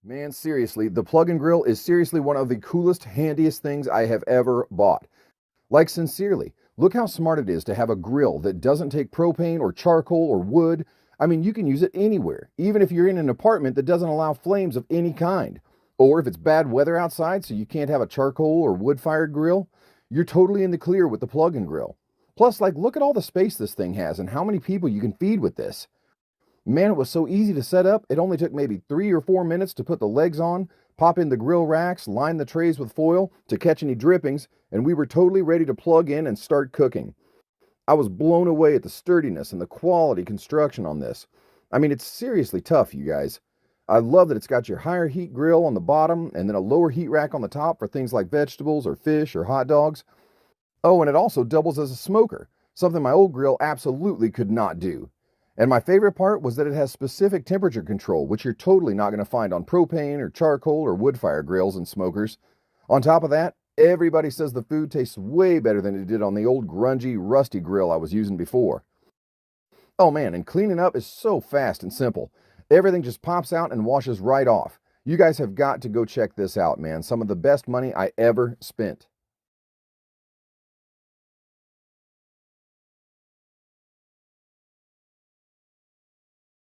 Man, seriously, the PlugNGrill is seriously one of the coolest, handiest things I have ever bought. Like, sincerely, look how smart it is to have a grill that doesn't take propane or charcoal or wood. I mean, you can use it anywhere, even if you're in an apartment that doesn't allow flames of any kind. Or if it's bad weather outside so you can't have a charcoal or wood-fired grill, you're totally in the clear with the PlugNGrill. Plus, like, look at all the space this thing has and how many people you can feed with this. Man, it was so easy to set up. It only took maybe 3 or 4 minutes to put the legs on, pop in the grill racks, line the trays with foil to catch any drippings, and we were totally ready to plug in and start cooking. I was blown away at the sturdiness and the quality construction on this. I mean, it's seriously tough, you guys. I love that it's got your higher heat grill on the bottom and then a lower heat rack on the top for things like vegetables or fish or hot dogs. Oh, and it also doubles as a smoker, something my old grill absolutely could not do. And my favorite part was that it has specific temperature control, which you're totally not going to find on propane or charcoal or wood fire grills and smokers. On top of that, everybody says the food tastes way better than it did on the old grungy, rusty grill I was using before. Oh man, and cleaning up is so fast and simple. Everything just pops out and washes right off. You guys have got to go check this out, man. Some of the best money I ever spent.